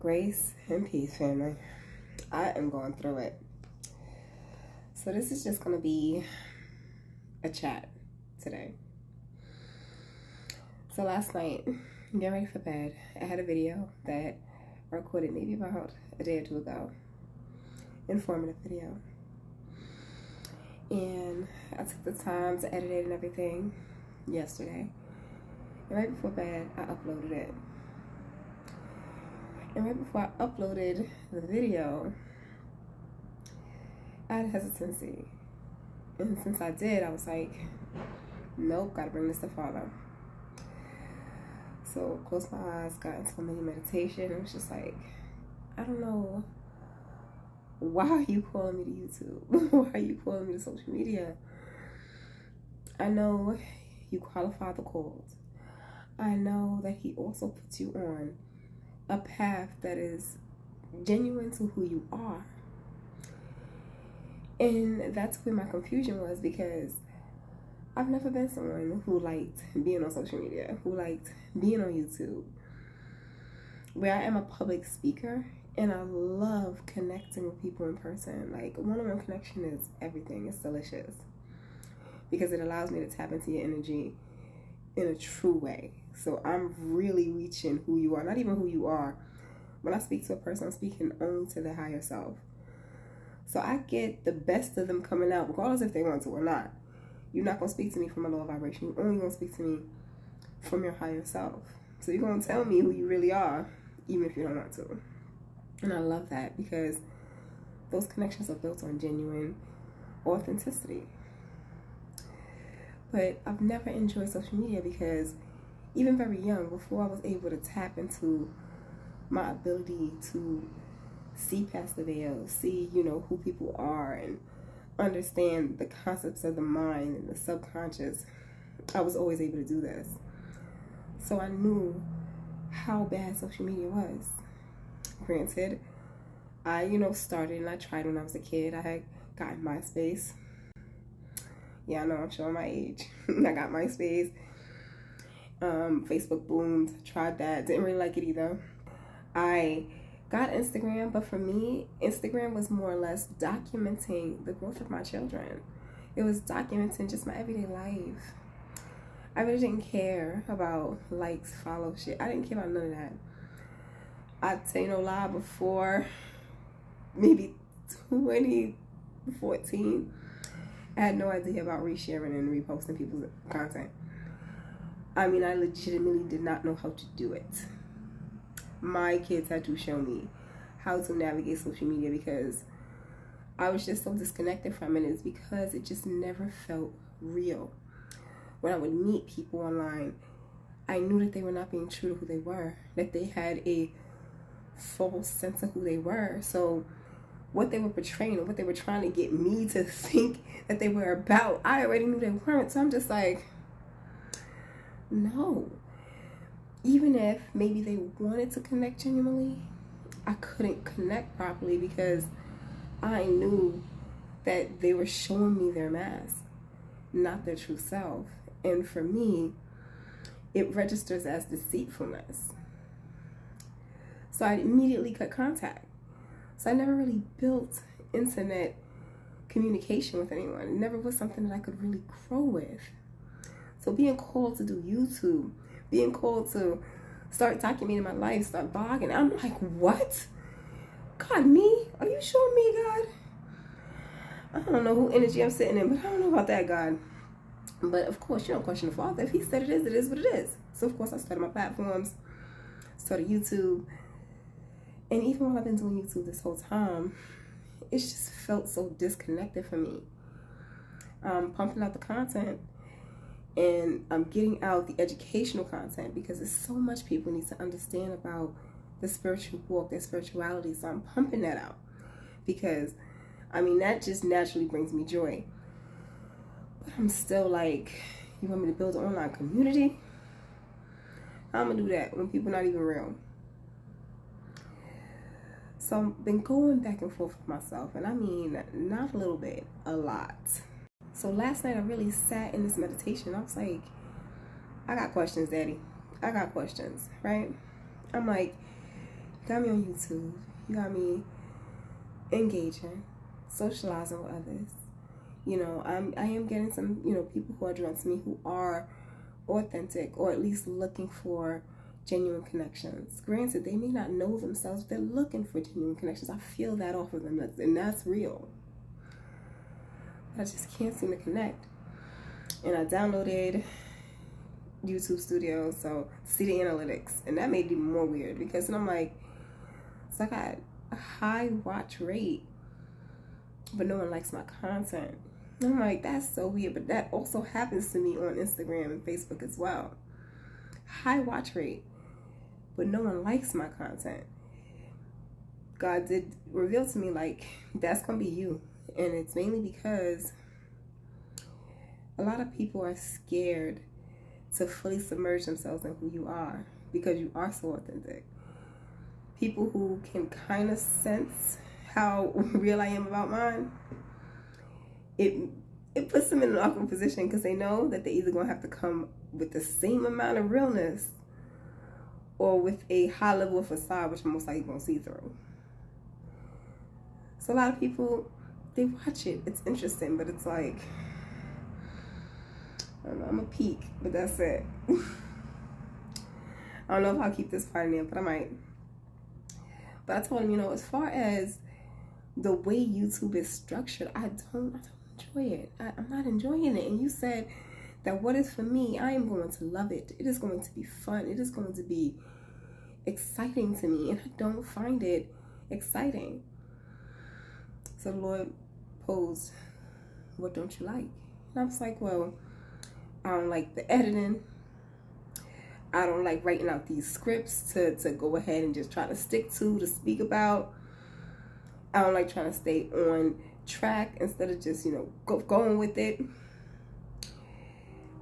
Grace and peace, family. I am going through it. So this is just going to be a chat today. So last night, getting ready for bed, I had a video that I recorded maybe about a day or two ago. Informative video. And I took the time to edit it and everything yesterday. And right before bed, I uploaded it. And right before I uploaded the video, I had hesitancy. And since I did, I was like, nope, gotta bring this to Father. So closed my eyes, got into a mini meditation. It was just like, I don't know, why are you calling me to YouTube? Why are you calling me to social media? I know you qualify the calls. I know that he also puts you on a path that is genuine to who you are. And that's where my confusion was, because I've never been someone who liked being on social media, who liked being on YouTube, where I am a public speaker and I love connecting with people in person. Like, one-on-one connection is everything. It's delicious because it allows me to tap into your energy in a true way. So I'm really reaching who you are, not even who you are. When I speak to a person, I'm speaking only to their higher self. So I get the best of them coming out, regardless if they want to or not. You're not going to speak to me from a lower vibration. You're only going to speak to me from your higher self. So you're going to tell me who you really are, even if you don't want to. And I love that, because those connections are built on genuine authenticity. But I've never enjoyed social media because even very young, before I was able to tap into my ability to see past the veil, see, who people are and understand the concepts of the mind and the subconscious, I was always able to do this. So I knew how bad social media was. Granted, I, started and I tried when I was a kid. I had gotten MySpace. Yeah, I know, I'm showing my age. I got MySpace. Facebook boomed. Tried that. Didn't really like it either. I got Instagram, but for me, Instagram was more or less documenting the growth of my children. It was documenting just my everyday life. I really didn't care about likes, follow shit. I didn't care about none of that. I'd say no lie, before maybe 2014, I had no idea about resharing and reposting people's content. I mean, I legitimately did not know how to do it. My kids had to show me how to navigate social media because I was just so disconnected from it. It's because it just never felt real. When I would meet people online, I knew that they were not being true to who they were, that they had a false sense of who they were. So what they were portraying and what they were trying to get me to think that they were about, I already knew they weren't. So I'm just like, no. Even if maybe they wanted to connect genuinely, I couldn't connect properly because I knew that they were showing me their mask, not their true self. And for me, it registers as deceitfulness. So I immediately cut contact. So I never really built internet communication with anyone. It never was something that I could really grow with. So being called to do YouTube, being called to start documenting my life, start blogging, I'm like, what? God, me? Are you showing me, God? I don't know who energy I'm sitting in, but I don't know about that, God. But of course, you don't question the Father. If he said it is what it is. So of course, I started my platforms, started YouTube. And even while I've been doing YouTube this whole time, it's just felt so disconnected for me. I'm pumping out the content and I'm getting out the educational content because there's so much people need to understand about the spiritual walk, their spirituality. So I'm pumping that out because, that just naturally brings me joy. But I'm still like, you want me to build an online community? I'm going to do that when people are not even real. So I've been going back and forth with myself, and not a little bit, a lot. So last night I really sat in this meditation. I was like, I got questions, Daddy. I got questions, right? I'm like, got me on YouTube. You got me engaging, socializing with others. You know, I am getting some, you know, people who are drawn to me who are authentic, or at least looking for genuine connections. Granted, they may not know themselves, but they're looking for genuine connections. I feel that off of them, and that's real. I just can't seem to connect. And I downloaded YouTube Studio, so to see the analytics, and that made it even more weird, because then I'm like, so I got a high watch rate, but no one likes my content. And I'm like, that's so weird, but that also happens to me on Instagram and Facebook as well. High watch rate, but no one likes my content. God did reveal to me, like, that's gonna be you. And it's mainly because a lot of people are scared to fully submerge themselves in who you are, because you are so authentic. People who can kind of sense how real I am about mine, it puts them in an awkward position, because they know that they're either going to have to come with the same amount of realness or with a high level of facade, which most likely going to see through. So a lot of people, they watch it. It's interesting, but it's like, I don't know, I'm a peek, but that's it. I don't know if I'll keep this part in there, but I might. But I told him, you know, as far as the way YouTube is structured, I don't enjoy it. I'm not enjoying it. And you said that what is for me, I am going to love it. It is going to be fun. It is going to be exciting to me, and I don't find it exciting. So the Lord posed, what don't you like? And I was like, well, I don't like the editing. I don't like writing out these scripts to go ahead and just try to stick to speak about. I don't like trying to stay on track instead of just, you know, going with it.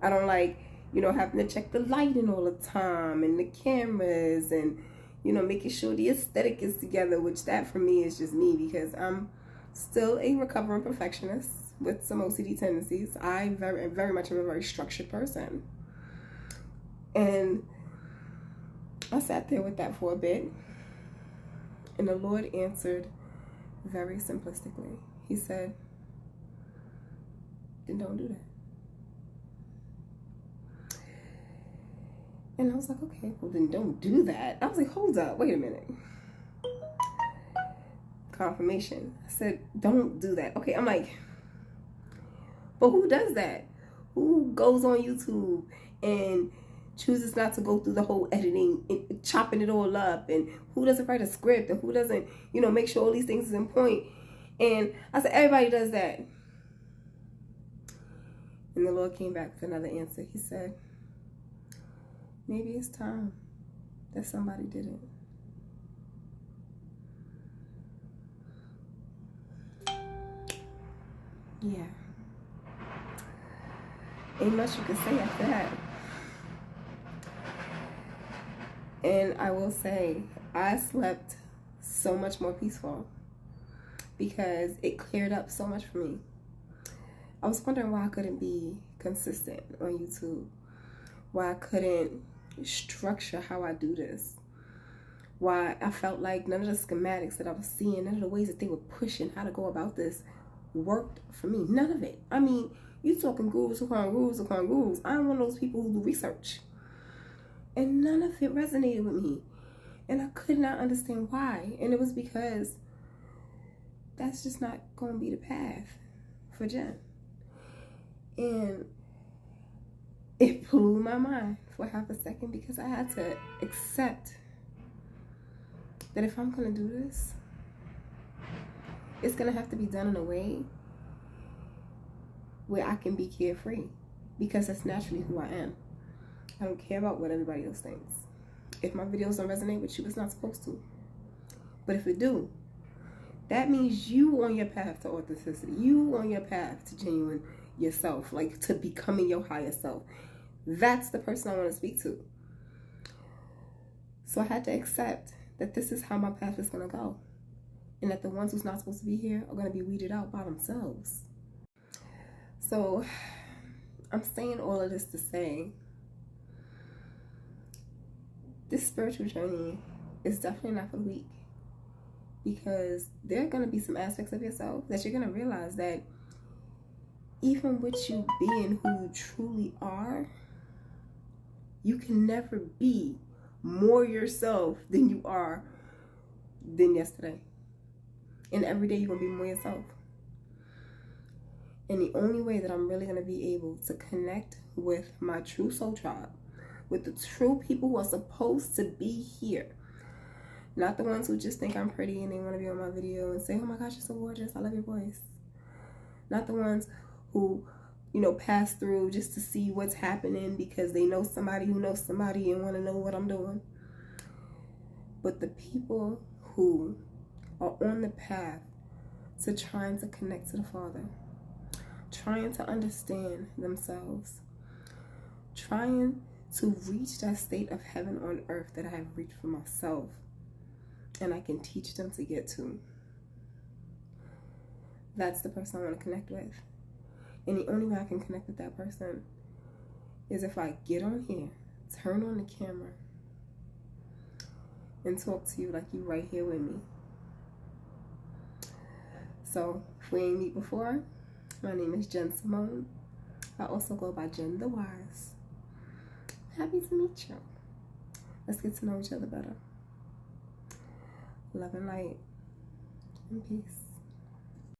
I don't like, you know, having to check the lighting all the time and the cameras and, you know, making sure the aesthetic is together, which that for me is just me, because I'm still a recovering perfectionist with some OCD tendencies. I very much am a very structured person. And I sat there with that for a bit, and the Lord answered very simplistically. He said, then don't do that. And I was like, okay, well then don't do that. I was like, hold up, wait a minute. Confirmation. I said, don't do that. Okay, I'm like, but who does that? Who goes on YouTube and chooses not to go through the whole editing and chopping it all up? And who doesn't write a script? And who doesn't, you know, make sure all these things is in point? And I said, everybody does that. And the Lord came back with another answer. He said, maybe it's time that somebody did it. Yeah. Ain't much you can say after that. And I will say, I slept so much more peaceful, because it cleared up so much for me. I was wondering why I couldn't be consistent on YouTube, why I couldn't structure how I do this, why I felt like none of the schematics that I was seeing, none of the ways that they were pushing how to go about this worked for me. None of it. I mean, you talking gurus upon gurus upon gurus. I'm one of those people who do research, and none of it resonated with me, and I could not understand why. And it was because that's just not going to be the path for Jen. And it blew my mind for half a second, because I had to accept that if I'm going to do this, it's going to have to be done in a way where I can be carefree, because that's naturally who I am. I don't care about what everybody else thinks. If my videos don't resonate with you, it's not supposed to. But if it do, that means you on your path to authenticity. You on your path to genuine yourself, like to becoming your higher self. That's the person I want to speak to. So I had to accept that this is how my path is going to go. And that the ones who's not supposed to be here are going to be weeded out by themselves. So I'm saying all of this to say, this spiritual journey it's definitely not for the weak, because there are going to be some aspects of yourself that you're going to realize that even with you being who you truly are, you can never be more yourself than you are than yesterday. And every day you're going to be more yourself. And the only way that I'm really going to be able to connect with my true soul tribe, with the true people who are supposed to be here, not the ones who just think I'm pretty and they want to be on my video and say, oh my gosh, you're so gorgeous, I love your voice. Not the ones who, pass through just to see what's happening because they know somebody who knows somebody and want to know what I'm doing. But the people who are on the path to trying to connect to the Father, trying to understand themselves, trying to reach that state of heaven on earth that I have reached for myself and I can teach them to get to. That's the person I want to connect with. And the only way I can connect with that person is if I get on here, turn on the camera, and talk to you like you right here with me. So, if we ain't meet before, my name is Jen Simone. I also go by Jen the Wise. Happy to meet you. Let's get to know each other better. Love and light and peace.